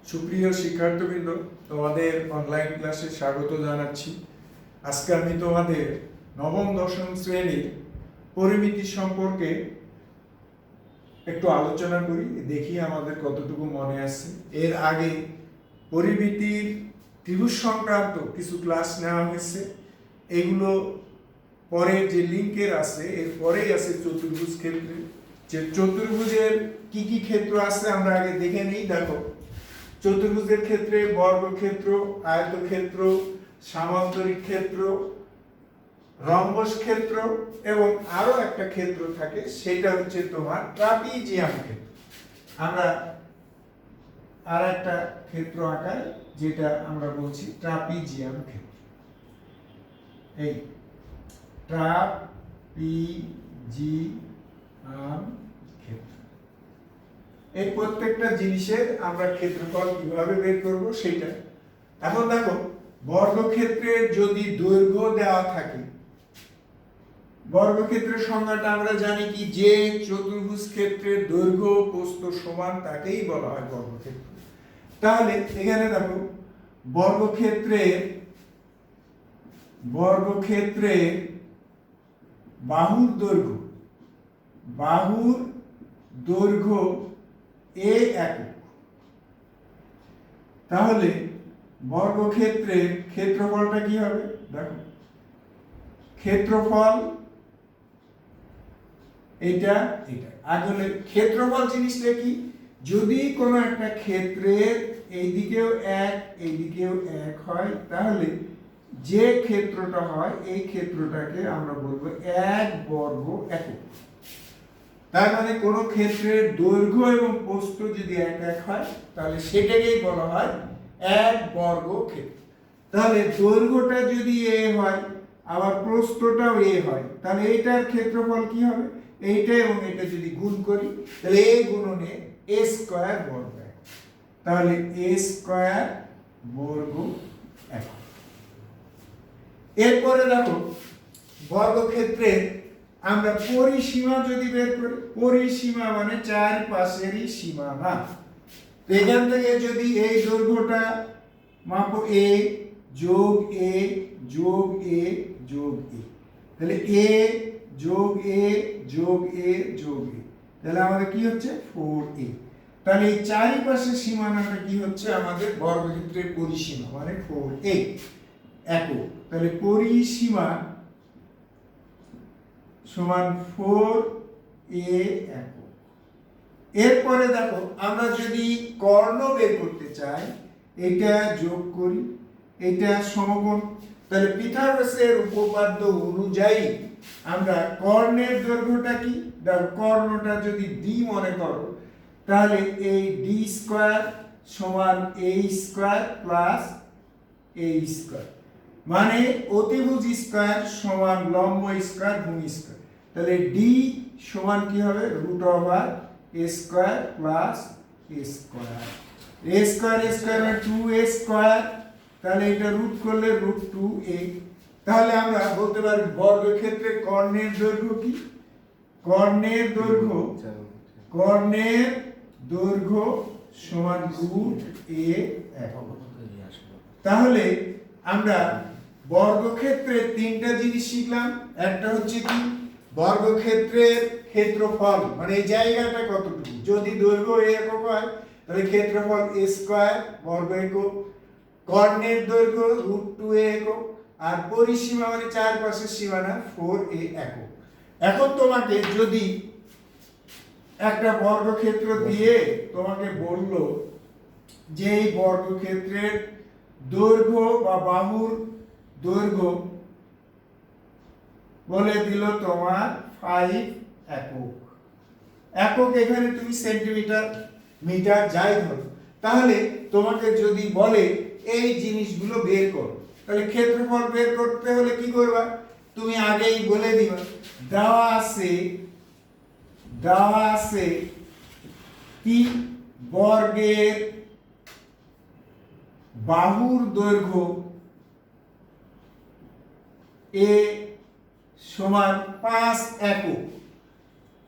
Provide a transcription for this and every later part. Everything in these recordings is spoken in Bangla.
সুপ্রিয় শিক্ষার্থীবৃন্দ, তোমাদের অনলাইন ক্লাসে স্বাগত জানাচ্ছি। আজকে আমি তোমাদের নবম দশম শ্রেণীর পরিমিতি সম্পর্কে একটু আলোচনা করি, দেখি আমাদের কতটুকু মনে আছে। এর আগে পরিমিতির ত্রিভুজ সংক্রান্ত কিছু ক্লাস নেওয়া হয়েছে, এগুলো পরে যে লিঙ্কের আছে এর পরেই আছে চতুর্ভুজ ক্ষেত্রে। যে চতুর্ভুজের কি কি ক্ষেত্র আছে আমরা আগে দেখে নিই। দেখো, চতুর্ভুজের ক্ষেত্রে বর্গক্ষেত্র, আয়তক্ষেত্র, সামান্তরিক ক্ষেত্র, রম্বস ক্ষেত্র এবং আরো একটা ক্ষেত্র থাকে, সেটা হচ্ছে তোমার ট্রাপিজিয়াম ক্ষেত্র। আমরা আর একটা ক্ষেত্র আঁকাই, যেটা আমরা বলছি ট্রাপিজিয়াম ক্ষেত্র। এই ট্রাপিজিয়াম ক্ষেত্র, এই প্রত্যেকটা জিনিসের আমরা ক্ষেত্রফল কিভাবে বের করব সেটা। এখন দেখো, বর্গক্ষেত্রের যদি দৈর্ঘ্য দেওয়া থাকে, বর্গক্ষেত্রের সংজ্ঞাটা আমরা জানি কি, যে চতুর্ভুজ ক্ষেত্রের দৈর্ঘ্য প্রস্থ সমান তাকেই বলা হয় বর্গক্ষেত্র। তাহলে এখানে দেখো, বর্গক্ষেত্রে বাহুর দৈর্ঘ্য এ একক। তাহলে বর্গক্ষেত্রের ক্ষেত্রফলটা কি হবে? দেখো, ক্ষেত্রফল এটা আসলে ক্ষেত্রফল জিনিসটা কি, যদি কোনো একটা ক্ষেত্রের এইদিকেও এক এইদিকেও এক হয়, তাহলে যে ক্ষেত্রটা হয় এই ক্ষেত্রটাকে আমরা বলবো এক বর্গ একক। তার মানে কোনো ক্ষেত্রের দৈর্ঘ্য এবং প্রস্থ যদি এক এক হয়, তাহলে সেটাকেই বলা হয় এক বর্গ ক্ষেত্র। তাহলে দৈর্ঘ্যটা যদি এ হয়, আবার প্রস্থটাও এ হয়, তাহলে এইটার ক্ষেত্রফল কি হবে? এইটা এবং এটা যদি গুণ করি, তাহলে এ গুণন এ স্কয়ার বর্গ একক। তাহলে এ স্কয়ার বর্গ একক। এরপরে দেখো, বর্গক্ষেত্রের আমরা পরিসীমা যদি বের করি, পরিসীমা মানে চারপাশেরই সীমানা। এখান থেকে যদি এই দৈর্ঘ্যটা মাপো এ যোগ এ যোগ এ যোগ এ, তাহলে এ যোগ এ যোগ এ যোগ এ, তাহলে আমাদের কি হচ্ছে 4a। তাহলে এই চারিপাশের সীমানাটা কি হচ্ছে? আমাদের বর্গক্ষেত্রের পরিসীমা মানে 4a একক। তাহলে পরিসীমা সমান 4a একক। এরপরে দেখো, আমরা যদি কর্ণ বের করতে চাই, এটা যোগ করি, এটা সমকোণ, তাহলে পিথাগোরাসের উপপাদ্য অনুযায়ী আমরা কর্ণের দৈর্ঘ্যটা কি, কর্ণটা যদি ডি মনে করো, তাহলে এই ডি স্কয়ার সমান এ স্কয়ার প্লাস এ স্কয়ার, মানে অতিভুজ স্কয়ার সমান লম্ব স্কয়ার গুণ স্কয়ার। তাহলে ডি সমান কি হবে? Root over a square plus A square. A square মানে 2a স্কয়ার, তাহলে এটা রুট করলে রুট 2a। তাহলে আমরা বলতে পারি বর্গক্ষেত্রে কর্ণের দৈর্ঘ্য কি? কর্ণের দৈর্ঘ্য সমান রুট a একক। তাহলে আমরা বর্গক্ষেত্রে তিনটা জিনিস শিখলাম। একটা হচ্ছে কি, বর্গক্ষেত্রের ক্ষেত্রফল মানে এই জায়গাটা কতটুকু। যদি দৈর্ঘ্য a একক হয়, তাহলে ক্ষেত্রফল a স্কয়ার বর্গ একক। কর্ণের দৈর্ঘ্য রুট 2a একক। আর পরিসীমা মানে চারপাশের সীমানা 4a একক। এখন তোমাকে যদি একটা বর্গক্ষেত্র দিয়ে তোমাকে বলল যে এই বর্গক্ষেত্রের দৈর্ঘ্য বা বাহুর দৈর্ঘ্য বলে দিল তোমার 5 একক। একক এখানে তুমি সেন্টিমিটার মিটার যাই ধরো, তাহলে তোমাকে যদি বলে এই জিনিসগুলো বের করো, তাহলে ক্ষেত্রফল বের করতে হলে কি করবা? তুমি আগেই বলে দিবা, দেওয়া আছে কি, বর্গের বাহুর দৈর্ঘ্য এ সমান 5 একক।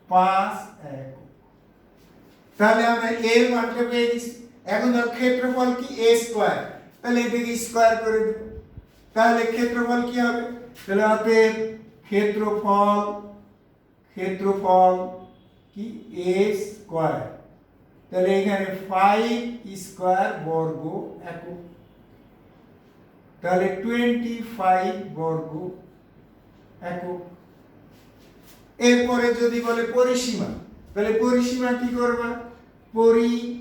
5 একক। তাহলে আমরা এর মানটা পেয়ে গেছি। এখন ধর ক্ষেত্রফল কি a স্কয়ার, তাহলে এটাকে স্কয়ার করে দেব, তাহলে ক্ষেত্রফল কি হবে, তাহলে অতএব ক্ষেত্রফল কি a স্কয়ার, তাহলে এখানে 5 স্কয়ার বর্গ একক, তাহলে 25 বর্গ একক। এরপরে যদি বলে পরিসীমা, তাহলে পরিসীমা কি করবা, পরিসীমা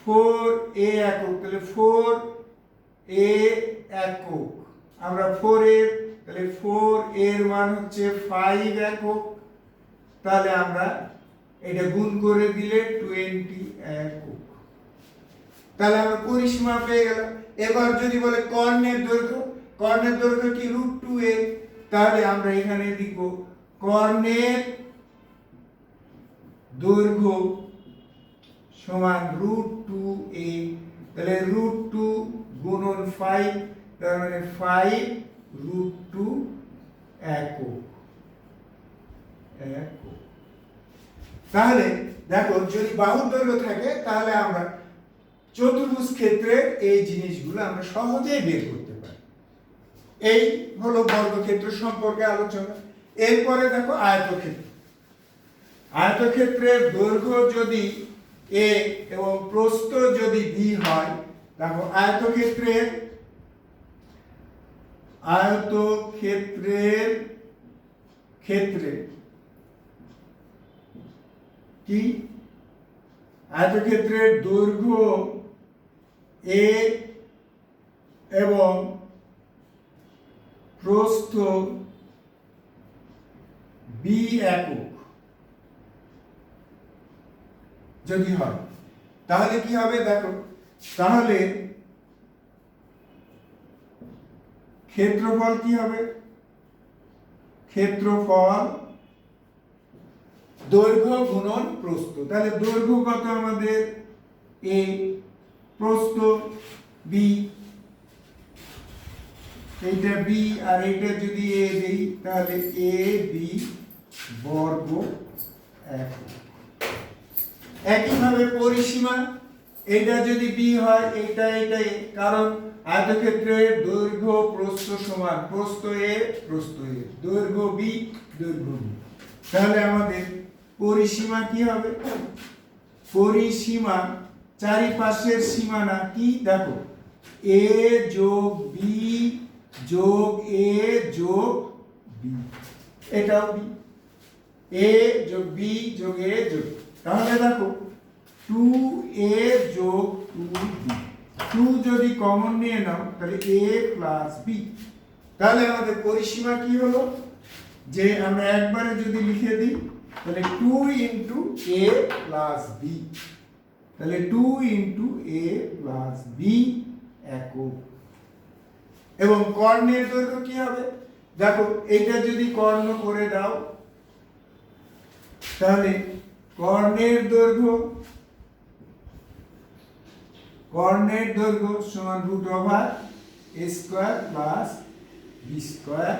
4a একক, তাহলে 4a একক, আমরা 4 এর, তাহলে 4 এর মান হচ্ছে 5 একক, তাহলে আমরা এটা গুণ করে দিলে 20 একক, তাহলে আমরা পরিসীমা পেয়ে গেলাম। এবার যদি বলে কর্ণের দৈর্ঘ্য কি √2a, তাহলে আমরা এখানে লিখব কর্ণের দৈর্ঘ্য সমান √2a, তাহলে √2 গুণন 5, তার মানে 5 √2 একক। তাহলে দেখো যদি বাহুর দৈর্ঘ্য থাকে তাহলে আমরা চতুর্ভুজ ক্ষেত্রে এই জিনিসগুলো আমরা সহজেই বের করতে পারি। এই হলো বর্গক্ষেত্র সম্পর্কে আলোচনা। এরপরে দেখো আয়তক্ষেত্রের দৈর্ঘ্য যদি a এবং প্রস্থ যদি b হয়, দেখো আয়তক্ষেত্রের ক্ষেত্রে কি আয়তক্ষেত্রের দৈর্ঘ্য a এবং প্রস্থ b একক যদি হয়, তাহলে কি হবে দেখো, তাহলে ক্ষেত্রফল কি হবে, ক্ষেত্রফল দৈর্ঘ্য গুণন প্রস্থ, তাহলে দৈর্ঘ্য কত আমাদের a, প্রস্থ b, এইটা b আর এইটা যদি a দেই তাহলে a b বর্গ একক। একইভাবে পরিসীমা, এটা যদি b হয় এটা a, কারণ আয়তক্ষেত্রের দৈর্ঘ্য প্রস্থ সমান, প্রস্থ a দৈর্ঘ্য b, তাহলে আমাদের পরিসীমা কি হবে, পরিসীমা চারিপাশের সীমানা কি দেখো, a যোগ b যোগ a যোগ b, এটাও b, a যোগ b যোগ a যোগ, তাহলে দেখো 2a যোগ 2b, 2 যদি কমন নিয়ে নাও তাহলে a প্লাস b, তাহলে আমাদের পরিসীমা কি হলো, যে আমরা একবারে যদি লিখে দিই তাহলে 2 ইনটু a প্লাস b, তাহলে 2 ইনটু a প্লাস b একক। এবং কর্ণের দৈর্ঘ্য কি হবে, দেখো এটা যদি কর্ণ করে দাও তাহলে কর্ণের দৈর্ঘ্য সমান √a square plus b square.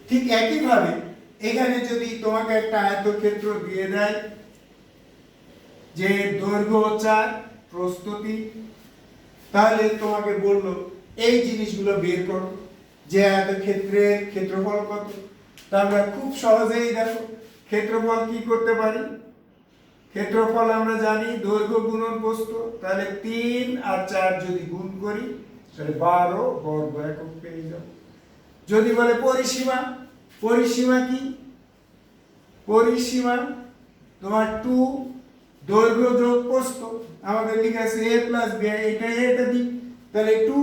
ঠিক একইভাবে এখানে যদি তোমাকে একটা আয়তক্ষেত্র দিয়ে দেয় যে দৈর্ঘ্য 4 প্রস্থ 3, তাহলে তোমাকে বললো এই জিনিসগুলো বের করো যে আয়তক্ষেত্রের ক্ষেত্রফল কত, তা আমরা খুব সহজেই দেখো ক্ষেত্রফল কি করতে পারি, ক্ষেত্রফল আমরা জানি দৈর্ঘ্য গুণন প্রস্থ, তাহলে 3 আর 4 যদি গুণ করি তাহলে 12 বর্গ একক পেয়ে যাব। যদি বলে পরিসীমা কি, পরিসীমা তোমার 2 দৈর্ঘ্য যোগ প্রস্থ, আমাদের লেখা আছে a প্লাস b, এটা দিই তাহলে 2,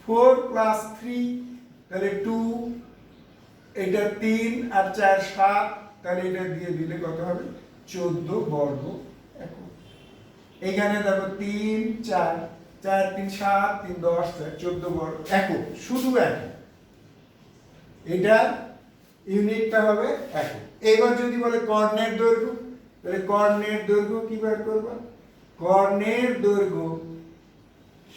4 প্লাস 3 তাহলে 2, এটা 3 আর 4 7, তাহলে এটা দিয়ে দিলে কত হবে 14 বর্গ একক। এখানে দেখো 3 4 4 3 7 3 10 14 বর্গ একক, শুধু একক, এটা ইউনিটটা হবে একক। এবার যদি বলে কর্ণের দৈর্ঘ্য, তাহলে কর্ণের দৈর্ঘ্য কি বের করব, কর্ণের দৈর্ঘ্য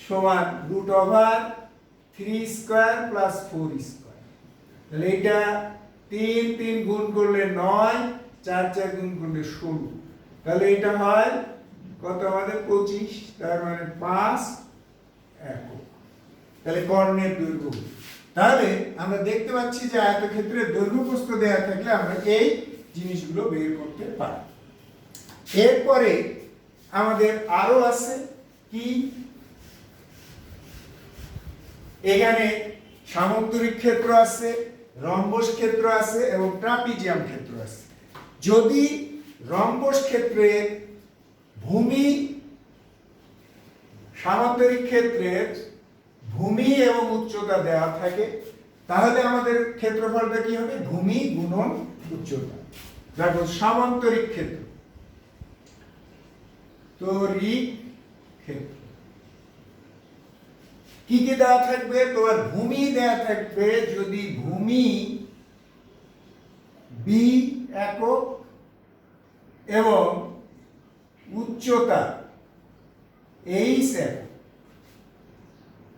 সমান √3 স্কয়ার প্লাস 4 স্কয়ার, তাহলে এটা 3 3 গুণ করলে 9, 4 4 গুণ করলে 16, তাহলে এটা হয় কত আমাদের 25, তার মানে 5 একক। তাহলে কর্ণের দৈর্ঘ্য, তাহলে আমরা দেখতে পাচ্ছি যে আয়তক্ষেত্রের দৈর্ঘ্য প্রস্থ দেওয়া থাকলে আমরা এই জিনিসগুলো বের করতে পারি। এরপরে আমাদের আরো আছে কি, এখানে সামন্তরিক ক্ষেত্র আছে, রম্বস ক্ষেত্র আছে এবং ট্রাপিজিয়াম ক্ষেত্র আছে। যদি রম্বস ক্ষেত্রের ভূমি সামান্তরিক ক্ষেত্রের ভূমি এবং উচ্চতা দেওয়া থাকে, তাহলে আমাদের ক্ষেত্রফলটা কি হবে? ভূমি গুণন উচ্চতা। দেখো সামান্তরিক ক্ষেত্র, তড়িৎ ক্ষেত্র কি কি দেওয়া থাকবে? তোমার ভূমি দেওয়া থাকবে, যদি ভূমি বি একক এবং উচ্চতা এইচ একক,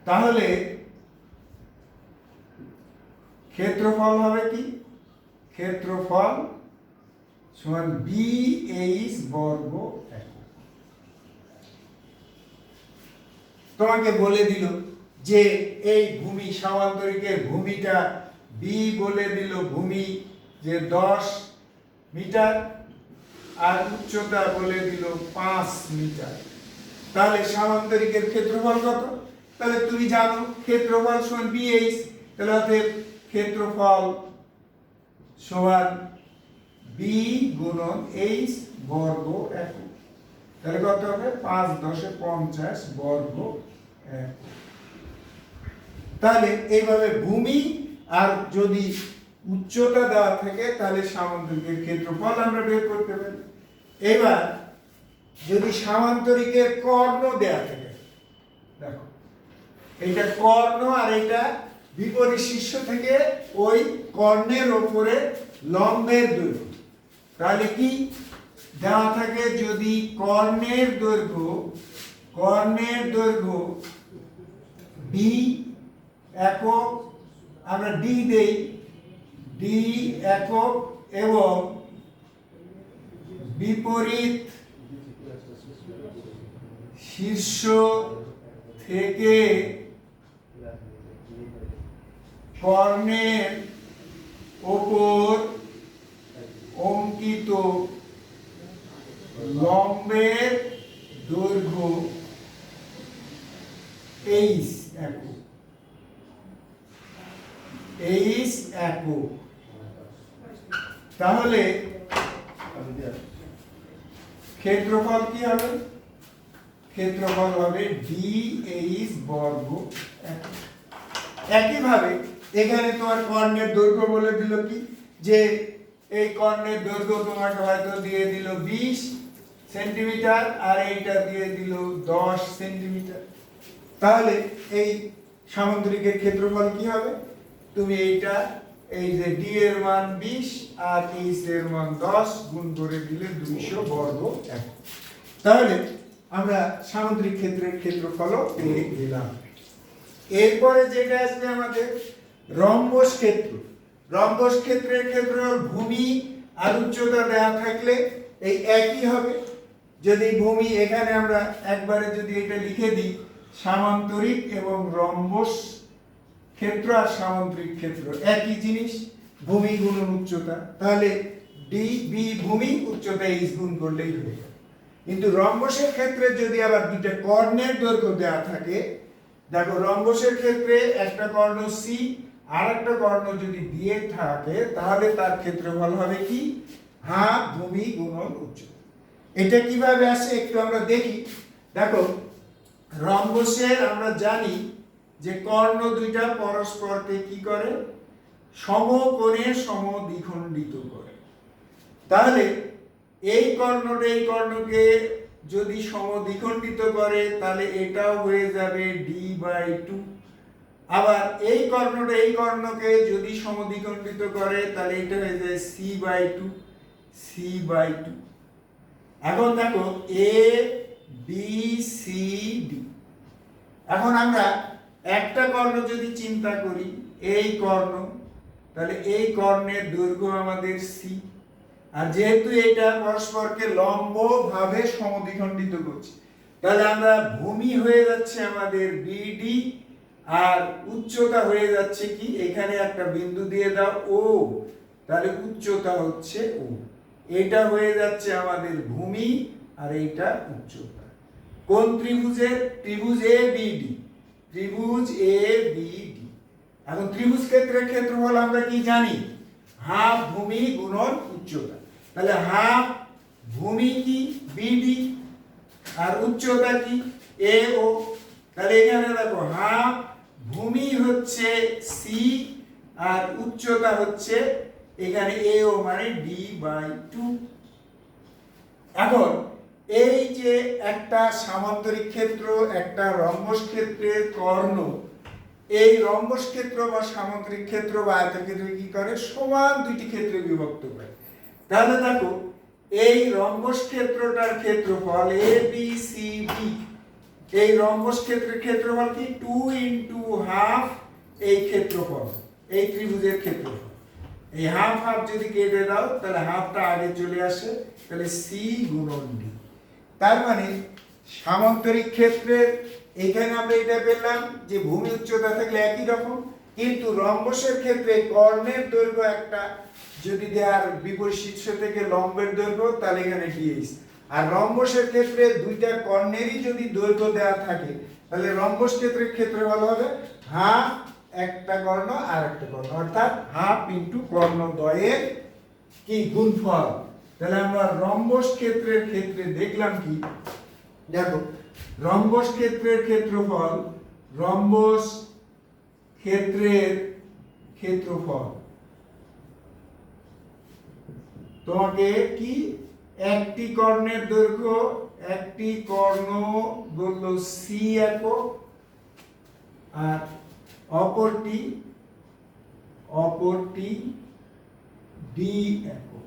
তাহলে ক্ষেত্রফল হবে কি? ক্ষেত্রফল সমান বি এইচ বর্গ একক। তোমাকে বলে দিল যে এই ভূমি সামান্তরিকের ভূমিটা বি বলে দিল ভূমি যে 10 মিটার আর উচ্চতা বলে দিল 5 মিটার, তাহলে সামান্তরিকের ক্ষেত্রফল কত? তাহলে তুমি জানো ক্ষেত্রফল সমান বিএইচ, তাহলে অতএব ক্ষেত্রফল সমান বি গুণন এইচ বর্গ একক। তাহলে কত হবে? 5 10 50 বর্গ একক। তাহলে এইভাবে ভূমি আর যদি উচ্চতা দেওয়া থাকে তাহলে সামান্তরিকের ক্ষেত্রফল আমরা বের করতে পারি। এবার যদি সামান্তরিকের কর্ণ দেওয়া থাকে, দেখো এটা কর্ণ আর এটা বিপরীত শীর্ষ থেকে ওই কর্ণের উপরে লম্বের দৈর্ঘ্য, তাহলে কি দেওয়া থাকে? যদি কর্ণের দৈর্ঘ্য ডি একক, আমরা ডি দেই, ডি একক এবং বিপরীত শীর্ষ থেকে কর্ণের ওপর অঙ্কিত লম্বের দৈর্ঘ্য এইচ একক, তাহলে ক্ষেত্রফল কি হবে? ক্ষেত্রফল হবে ডি এইচ বর্গ একক। একইভাবে এখানে তোমার কর্ণের দৈর্ঘ্য বলে দিল কি, যে এই কর্ণের দৈর্ঘ্য তোমাকে হয়তো দিয়ে দিল 20 সেন্টিমিটার আর এইটা দিয়ে দিল 10 সেন্টিমিটার, তাহলে এই সামান্তরিকের ক্ষেত্রফল কি হবে? তুমি এইটা এই যে ডি এর মান 20 আর এইচ এর মান 10 গুণ করে দিলে 200 বর্গ একক। তাহলে আমরা সামান্তরিক ক্ষেত্রের ক্ষেত্রফলও পেয়ে গেলাম। এরপরে যেটা আসবে আমাদের রম্বস ক্ষেত্র। রম্বস ক্ষেত্রের ক্ষেত্রফল ভূমি আর উচ্চতা দেওয়া থাকলে এই একই হবে। যদি ভূমি এখানে আমরা একবারে যদি এটা লিখে দিই, সামান্তরিক এবং রম্বস ক্ষেত্র আর সামান্তরিক ক্ষেত্র একই জিনিস, ভূমি গুণন উচ্চতা, তাহলে ডি বি ভূমি, উচ্চতা এইচ গুণ করলেই হয়ে যাবে। কিন্তু রম্বসের ক্ষেত্রে যদি আবার দুইটা কর্ণের দৈর্ঘ্য দেওয়া থাকে, দেখো রম্বসের ক্ষেত্রে একটা কর্ণ সি আর একটা কর্ণ যদি দিয়ে থাকে, তাহলে তার ক্ষেত্রফল হবে কি? হাফ ভূমি গুণন উচ্চতা। এটা কিভাবে আসে একটু আমরা দেখি। দেখো রম্বসের আমরা জানি যে কর্ণ দুইটা পরস্পরকে কি করে? সমকোণে সমদ্বিখণ্ডিত করে। তাহলে এই কর্ণটা এই কর্ণকে যদি সমদ্বিখণ্ডিত করে তাহলে এটাও হয়ে যাবে d/2। আবার এই কর্ণটা এই কর্ণকে যদি সমদ্বিখণ্ডিত করে তাহলে এটা হয়ে যায় c/2। এখন দেখো a b c d। এখন আমরা একটা কর্ণ যদি চিন্তা করি, এই কর্ণ, তাহলে এই কর্ণের দৈর্ঘ্য আমাদের c, আর যেহেতু এটা পরস্পরকে লম্বভাবে সমদ্বিখণ্ডিত করছে, তাহলে আমরা ভূমি হয়ে যাচ্ছে আমাদের বিডি, আর উচ্চতা হয়ে যাচ্ছে কি, এখানে একটা বিন্দু দিয়ে দাও ও, তাহলে উচ্চতা হচ্ছে ও। এটা হয়ে যাচ্ছে আমাদের ভূমি আর এইটা উচ্চতা। কোন ত্রিভুজের? ত্রিভুজ এ বিডি, ত্রিভুজ এ বিডি। এখন ত্রিভুজ ক্ষেত্রের ক্ষেত্রফল আমরা কি জানি? হাফ ভূমি গুণন উচ্চতা। তাহলে হাফ ভূমি কি বিডি, আর উচ্চতা কি এ ও। তাহলে এখানে দেখো হাফ ভূমি হচ্ছে সি আর উচ্চতা হচ্ছে এখানে এ ও, মানে d/2। এখন এই যে একটা সামান্তরিক ক্ষেত্র, একটা রম্বস ক্ষেত্রের কর্ণ, এই রম্বস ক্ষেত্র বা সামান্তরিক ক্ষেত্র বা আয়তক্ষেত্র কি করে? সমান দুইটি ক্ষেত্রে বিভক্ত করে। তাহলে দেখো এই রম্বস ক্ষেত্রটার ক্ষেত্রফল এ বি সি ডি, এই রম্বস ক্ষেত্রের ক্ষেত্রফল কি 2 ইনটু হাফ এই ক্ষেত্রফল, এই ত্রিভুজের ক্ষেত্রফল। এই হাফ হাফ যদি কেটে দাও তাহলে হাফটা আগে চলে আসে, তাহলে সি গুণন ডি। তার মানে সামান্তরিক ক্ষেত্রের এখানে আমরা এটা পেলাম যে ভূমি উচ্চতা থাকলে একই রকম, কিন্তু রম্বসের ক্ষেত্রে কর্ণের দৈর্ঘ্য একটা যদি দেওয়ার বিপরীত শীর্ষ থেকে লম্বের দৈর্ঘ্য, তাহলে এখানে ডিএস। আর রম্বসের ক্ষেত্রে দুইটা কর্ণেরই যদি দৈর্ঘ্য দেওয়া থাকে, তাহলে রম্বস ক্ষেত্রের ক্ষেত্রফল হবে হাফ একটা কর্ণ আর একটা কর্ণ, অর্থাৎ হাফ ইনটু কর্ণ দ্বয়ের কি গুণফল। তাহলে আমরা রম্বস ক্ষেত্রের ক্ষেত্রে দেখলাম কি, দেখো রম্বস ক্ষেত্রের ক্ষেত্রফল, রম্বস ক্ষেত্রের ক্ষেত্রফল তোমাকে কি, একটি কর্ণের দৈর্ঘ্য, একটি কর্ণ বলল সি একক, আর অপরটি ডি একক।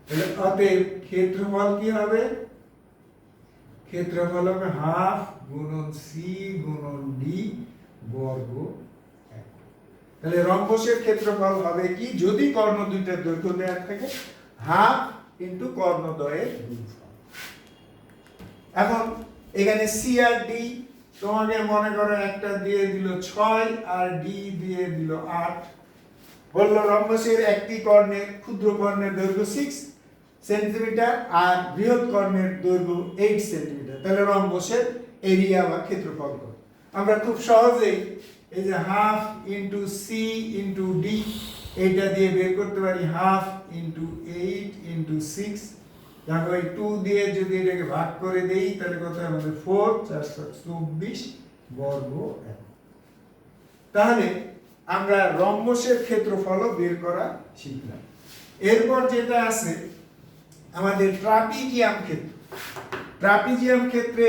তাহলে অতএব ক্ষেত্রফল কি হবে? ক্ষেত্রফল হবে হাফ গুণন সি গুণন ডি বর্গ একক। তাহলে রম্বসের ক্ষেত্রফল হবে কি, যদি কর্ণ দুইটার দৈর্ঘ্য দেওয়া থাকে, হাফ ইনটু কর্ণদ্বয়ের গুণফল। এখন এখানে সি আর ডি তোমাকে মনে করো একটা দিয়ে দিল 6 আর ডি দিয়ে দিল 8। বলল রম্বসের একটি কর্ণের, ক্ষুদ্র কর্ণের দৈর্ঘ্য 6 সেন্টিমিটার আর বৃহৎ কর্ণের দৈর্ঘ্য 8 সেন্টিমিটার। তাহলে রম্বসের এরিয়া বা ক্ষেত্রফল কত? আমরা খুব সহজেই এই যে half into C into D এটা দিয়ে বের করতে পারি। হাফ ইনটু 8 ইনটু 6, দেখো এই 2 দিয়ে যদি এটাকে ভাগ করে দেই তাহলে কত হয় আমাদের 4 424 বর্গ একক। তাহলে আমরা রম্বসের ক্ষেত্রফলও বের করা শিখলাম। এরপর যেটা আছে আমাদের ট্রাপিজিয়াম ক্ষেত্র। ট্রাপিজিয়াম ক্ষেত্রে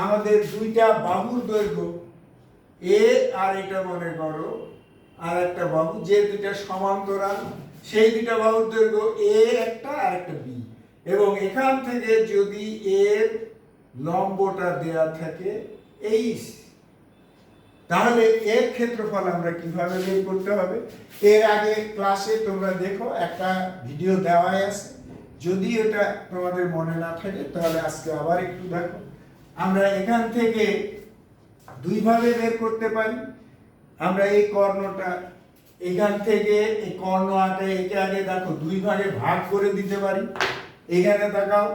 আমাদের দুইটা বাহুর দৈর্ঘ্য এ আর এটা মনে করো আর একটা বাহু, যে দুইটা সমান্তরাল সেই দুইটা বাহুর দৈর্ঘ্য এ একটা আর একটা বি, এবং এখান থেকে যদি এর লম্বটা দেয়া থাকে এই, তাহলে এর ক্ষেত্রফল আমরা কিভাবে বের করতে হবে? এর আগে ক্লাসে তোমরা দেখো একটা ভিডিও দেওয়া আছে, যদি এটা তোমাদের মনে না থাকে তাহলে আজকে আবার একটু দেখো। আমরা এখান থেকে দুইভাবে বের করতে পারি। আমরা এই কর্ণটা এখান থেকে এই কর্ণ আঁকে, একে আগে দেখো দুই ভাগে ভাগ করে দিতে পারি। এখানে দেখাও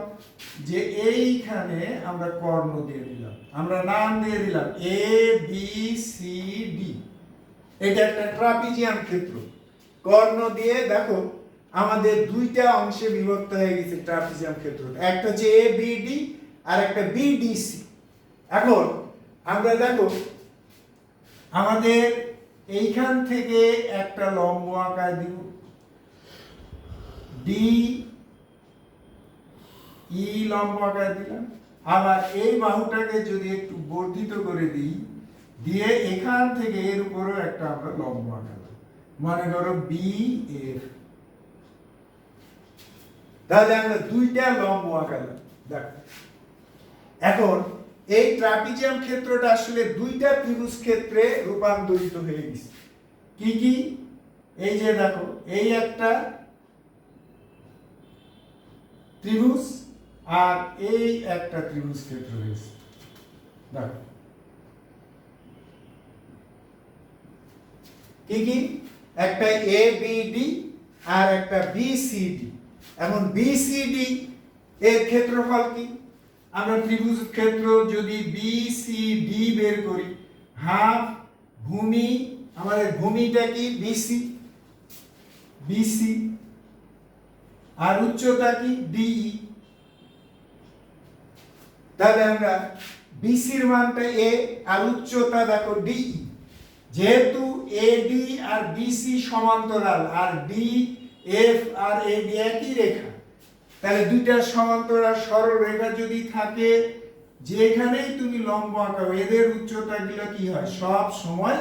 যে এইখানে আমরা কর্ণ দিয়ে দিলাম, আমরা নাম দিয়ে দিলাম এ বি সি ডি। এটা একটা ট্রাপিজিয়াম ক্ষেত্র। কর্ণ দিয়ে দেখো আমাদের দুইটা অংশে বিভক্ত হয়ে গেছে ট্রাপিজিয়াম ক্ষেত্র, একটা হচ্ছে এ বি ডি আর একটা বি ডি সি। এখন আমরা দেখো আমাদের এইখান থেকে একটা লম্ব আঁকায় দিব, ডি ই লম্ব আঁকায় দিলাম। আবার এই বাহুটাকে যদি একটু বর্ধিত করে দিই, দিয়ে এখান থেকে এর উপরও একটা আমরা লম্ব আঁকালাম, মনে করো বি এফ। তাহলে আমরা দুইটা লম্ব আঁকালাম। দেখো এখন এই ট্রাপিজিয়াম ক্ষেত্রটা আসলে দুইটা ত্রিভুজ ক্ষেত্রে রূপান্তরিত হয়ে গেছে। কি কি? এই যে দেখো এই একটা ত্রিভুজ আর এই একটা ত্রিভুজ ক্ষেত্র রয়েছে। দেখো কি কি, একটা এ বি ডি আর একটা বি সি ডি। এখন বি সি ডি এর ক্ষেত্রফল কি? আমরা ত্রিভুজ ক্ষেত্র যদি বি সি ডি বের করি, হাফ ভূমি, আমাদের ভূমিটা কি বিসি, বিসি আর উচ্চতা কি ডিই। তাহলে আমরা বিসির মানটা এ আর উচ্চতা দেখো ডিই। যেহেতু এডি আর বিসি সমান্তরাল আর ডি এফ আর এবি একই রেখা, তাহলে দুইটা সমান্তরাল সরল রেখা যদি থাকে, যেখানেই তুমি লম্ব আঁকাও এদের উচ্চতাগুলো কি হয়, সব সময়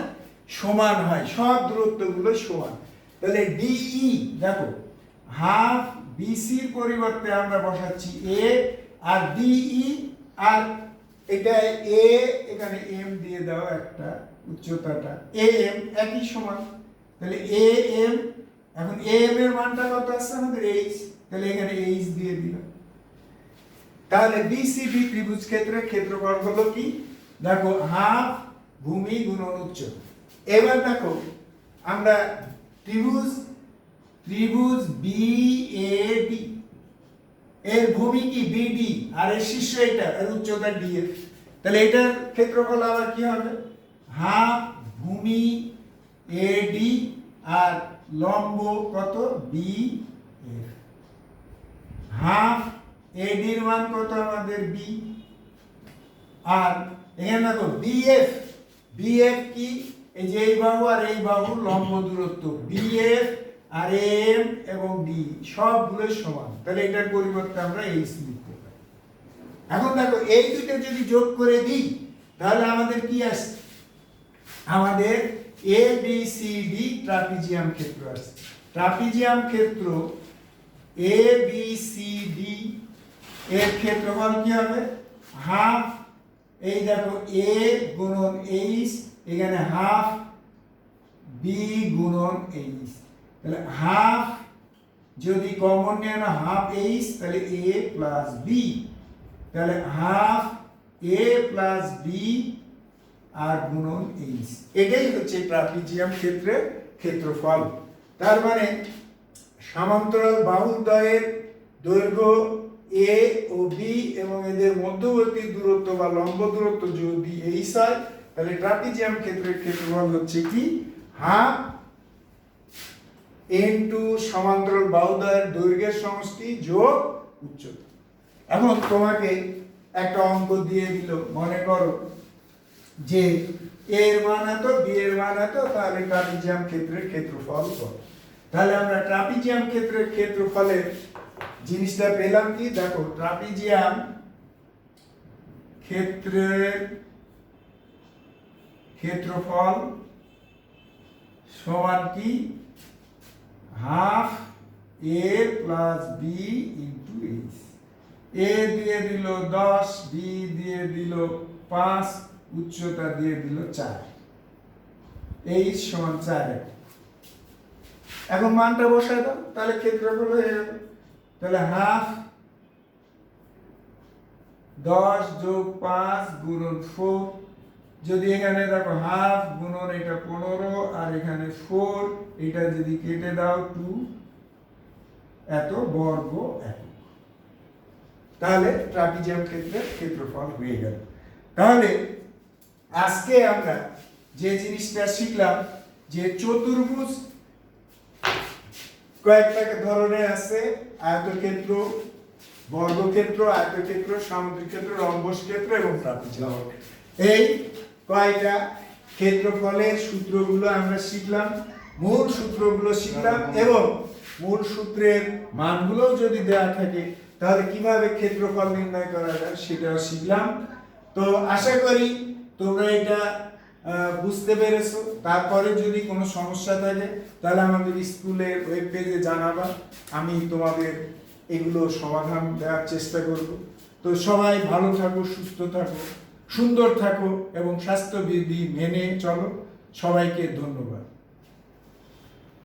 সমান হয়, সব দূরত্বগুলো সমান। তাহলে ডিই দেখো হাফ বিসির পরিবর্তে আমরা বসাচ্ছি এ আর ডিই, আর এটা এ, এখানে এম দিয়ে দাও একটা উচ্চতাটা এ এম একই সমান। তাহলে এ এম, এখন এ এম এর মানটা কত আছে আমাদের এইচ, তাহলে এখানে এইচ দিয়ে দিলাম। তাহলে বিসিডি ত্রিভুজ ক্ষেত্রের ক্ষেত্রফল হলো কি, দেখো হাফ ভূমি গুণন উচ্চতা। এবার দেখো আমরা ত্রিভুজ বিএডি এর ভূমি কি বিডি আর এর শীর্ষ এটা, এর উচ্চতা ডিএফ। তাহলে এটার ক্ষেত্রফল আবার কি হবে, হাফ ভূমি এডি আর লম্ব কত বি এফ। হাফ এডির মান কত আমাদের বি, আর এখানে দেখো বিএফ, বিএফ কি, এই যে এই বাহু আর এই বাহুর লম্ব দূরত্ব বিএফ আর এম এবং ডি সবগুলো সমান। তাহলে এটার পরিবর্তে আমরা এইচ লিখতে পারি। এখন দেখো এই দুটো যদি যোগ করে দিই, তাহলে আমাদের কি আসছে, আমাদের A B C D trapezium ক্ষেত্র আসছে। ট্রাপিজিয়াম ক্ষেত্র এ বি সি ডি এর ক্ষেত্রফল কি হবে, হাফ এই দেখো এ গুণন এইচ, এখানে হাফ বি গুণন এইচ। তাহলে হাফ যদি কমন নিয়ে না হাফ এইচ, তাহলে এ প্লাস বি, তাহলে হাফ এ প্লাস বি আর গুণন এইচ। এটাই হচ্ছে ট্রাপিজিয়াম ক্ষেত্রের ক্ষেত্রফল। তার মানে সমান্তরাল বাহুদ্বয়ের দৈর্ঘ্য এ ও বি এবং এদের মধ্যবর্তী দূরত্ব বা লম্ব দূরত্ব যদি এইচ হয়, তাহলে ট্রাপিজিয়াম ক্ষেত্রের ক্ষেত্রফল হচ্ছে কি, হাফ ইনটু সমান্তরাল বাহুদ্বয়ের দৈর্ঘ্যের সমষ্টি যোগ উচ্চতা। এখন তোমাকে একটা অঙ্ক দিয়ে দিল, মনে করো যে এর মান এত, বি এর মান এত, তাহলে ট্রাপিজিয়াম ক্ষেত্রের ক্ষেত্রফল কত। তাহলে আমরা ট্রাপিজিয়াম ক্ষেত্রের ক্ষেত্রফলের জিনিসটা পেলাম কি, দেখো ট্রাপিজিয়াম ক্ষেত্রের ক্ষেত্রফল সমান কি, হাফ এ প্লাস বি ইন্টু এইচ। এ দিয়ে দিল 10, বি দিয়ে দিল 5, উচ্চতা দিয়ে দিল 4, এইচ সমান 4। এখন মানটা বসায় দাও, তাহলে ক্ষেত্রফল হয়ে যাবে। তাহলে হাফ 10 যোগ 5 গুণন 4, যদি এখানে দেখো হাফ গুণন এটা 15 আর এখানে 4, এটা যদি কেটে দাও 2 এত বর্গ একক, তাহলে ট্রাপিজিয়াম ক্ষেত্রের ক্ষেত্রফল হয়ে গেল। তাহলে আজকে আমরা যে জিনিসটা শিখলাম যে চতুর্ভুজ কয়েকটা ধরনের আছে, আয়তক্ষেত্র, বর্গক্ষেত্র, আয়তক্ষেত্র, সামুদ্রিক ক্ষেত্র, রম্বস ক্ষেত্র এবং ট্রাপিজিয়াম। এই কয়টা ক্ষেত্রফলের সূত্রগুলো আমরা শিখলাম, মূল সূত্রগুলো শিখলাম, এবং মূল সূত্রের মানগুলো যদি দেওয়া থাকে তাহলে কিভাবে ক্ষেত্রফল নির্ণয় করা যায় সেটাও শিখলাম। তো আশা করি তোমরা এটা বুঝতে পেরেছো। তারপরে যদি কোনো সমস্যা থাকে তাহলে আমাদের স্কুলের ওয়েব পেজে জানাবা, আমি তোমাদের এগুলো সমাধান দেওয়ার চেষ্টা করব। তো সবাই ভালো থাকো, সুস্থ থাকো, সুন্দর থাকো এবং স্বাস্থ্যবিধি মেনে চলো। সবাইকে ধন্যবাদ।